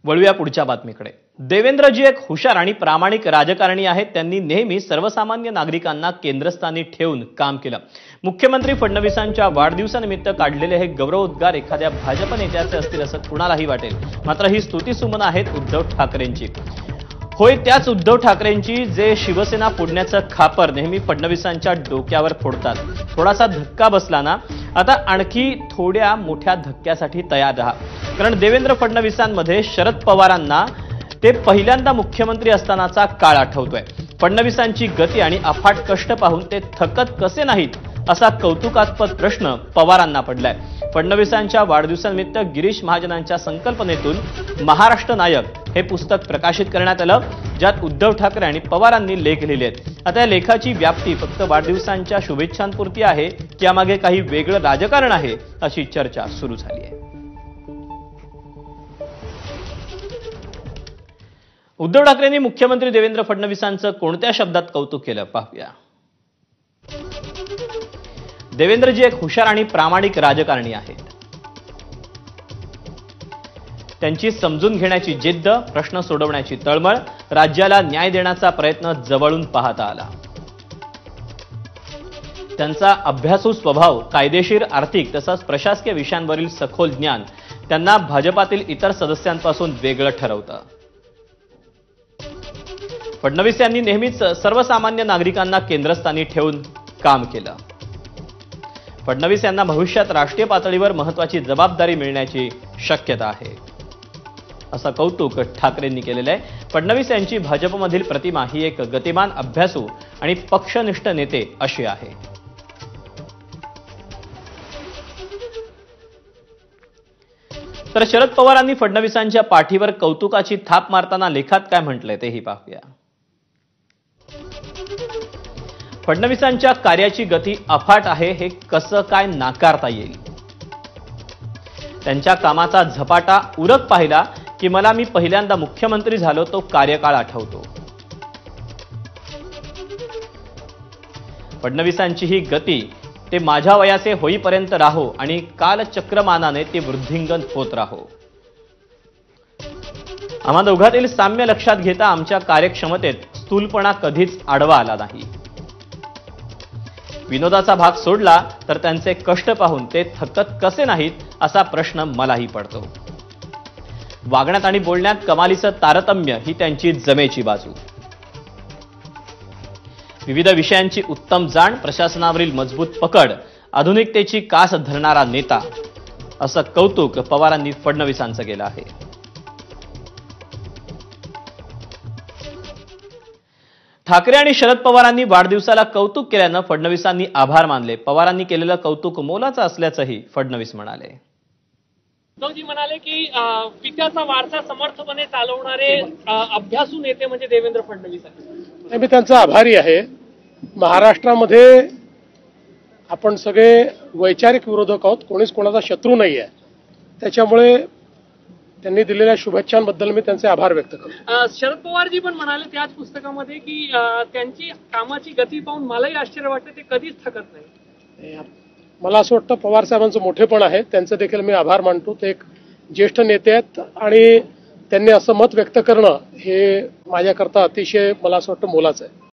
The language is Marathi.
वळूया पुढच्या बातमीकडे। देवेंद्रजी एक हुशार आणि प्रामाणिक राजकारणी आहेत। त्यांनी नेहमी सर्वसामान्य नागरिकांना केंद्रस्थानी ठेवून काम केलं। मुख्यमंत्री फडणवीसांच्या वाढदिवसानिमित्त काढलेले हे गौरवोद्गार एखाद्या भाजप नेत्याचे असतील असं कुणालाही वाटेल, मात्र ही स्तुतीसुमन आहेत उद्धव ठाकरेंची। होय, त्याच उद्धव ठाकरेंची जे शिवसेना फोडण्याचं खापर नेहमी फडणवीसांच्या डोक्यावर फोडतात। थोडासा धक्का बसला ना, आता आणखी थोड्या मोठ्या धक्क्यासाठी तयार राहा, कारण देवेंद्र फडणवीसांमध्ये शरद पवारांना ते पहिल्यांदा मुख्यमंत्री असतानाचा काळ आठवतोय। फडणवीसांची गती आणि अफाट कष्ट पाहून ते थकत कसे नाहीत असा कौतुकास्पद प्रश्न पवारांना पडलाय। फडणवीसांच्या वाढदिवसानिमित्त गिरीश महाजनांच्या संकल्पनेतून महाराष्ट्र नायक हे पुस्तक प्रकाशित करण्यात आलं, ज्यात उद्धव ठाकरे आणि पवारांनी लेख लिहिले आहेत। आता या लेखाची व्याप्ती फक्त वाढदिवसांच्या शुभेच्छांपुरती आहे की यामागे काही वेगळं राजकारण आहे, अशी चर्चा सुरू झाली आहे। उद्धव ठाकरेंनी मुख्यमंत्री देवेंद्र फडणवीसांचं कोणत्या शब्दात कौतुक केलं पाहूया। देवेंद्रजी एक हुशार आणि प्रामाणिक राजकारणी आहेत। त्यांची समजून घेण्याची जिद्द, प्रश्न सोडवण्याची तळमळ, राज्याला न्याय देण्याचा प्रयत्न जवळून पाहता आला। त्यांचा अभ्यासू स्वभाव, कायदेशीर, आर्थिक तसंच प्रशासकीय विषयांवरील सखोल ज्ञान त्यांना भाजपातील इतर सदस्यांपासून वेगळं ठरवतं। फडणवीस यांनी नेहमीच सर्वसामान्य नागरिकांना केंद्रस्थानी ठेवून काम केलं। फडणवीस यांना भविष्यात राष्ट्रीय पातळीवर महत्त्वाची जबाबदारी मिळण्याची शक्यता आहे, असं कौतुक ठाकरेंनी केलेलं आहे। फडणवीस यांची भाजपमधील प्रतिमा ही एक गतिमान, अभ्यासू आणि पक्षनिष्ठ नेते अशी आहे। तर शरद पवारांनी फडणवीसांच्या पाठीवर कौतुकाची थाप मारताना लेखात काय म्हटलंय तेही पाहूया। फडणवीसांच्या कार्याची गती अफाट आहे, हे कसं काय नाकारता येईल। त्यांच्या कामाचा झपाटा, उरक पाहिला की मला मी पहिल्यांदा मुख्यमंत्री झालो तो कार्यकाळ आठवतो। फडणवीसांची ही गती ते माझ्या वयाचे होईपर्यंत राहो आणि कालचक्रमानाने ते वृद्धिंगत होत राहो। आम्हा दोघांतील साम्य लक्षात घेता आमच्या कार्यक्षमतेत स्थूलपणा कधीच आडवा आला नाही। विनोदाचा भाग सोडला तर त्यांचे कष्ट पाहून ते थकत कसे नाहीत असा प्रश्न मलाही पडतो। वागण्यात आणि बोलण्यात कमालीचं तारतम्य ही त्यांची जमेची बाजू। विविध विषयांची उत्तम जाण, प्रशासनावरील मजबूत पकड, आधुनिकतेची कास धरणारा नेता, असं कौतुक पवारांनी फडणवीसांचं केलं आहे। ठाकरे आणि शरद पवारांनी वाढदिवसाला कौतुक केल्यानं फडणवीसांनी आभार मानले। पवारांनी केलेलं कौतुक मोलाचं असल्याचंही फडणवीस म्हणाले। उद्धवजी म्हणाले की पित्याचा वारसा समर्थपणे चालवणारे अभ्यासू नेते म्हणजे देवेंद्र फडणवीस आहेत। मी त्यांचा आभारी आहे। महाराष्ट्रामध्ये आपण सगळे वैचारिक विरोधक आहोत, कोणीच कोणाचा शत्रू नाही आहे। त्याच्यामुळे त्यांनी दिलेल्या शुभेच्छांबद्दल मी त्यांचे आभार व्यक्त करतो। शरद पवारजी पण म्हणाले त्याच पुस्तकामध्ये की त्यांची कामाची गती पाहून मलाही आश्चर्य वाटते, ते कधीच थकत नाही। मला असं वाटतं पवार साहेबांचं मोठेपण आहे, त्यांचं देखील मी आभार मानतो। ते एक ज्येष्ठ नेते आहेत आणि त्यांनी असं मत व्यक्त करणं हे माझ्याकरता अतिशय, मला असं वाटतं, मोलाचं आहे।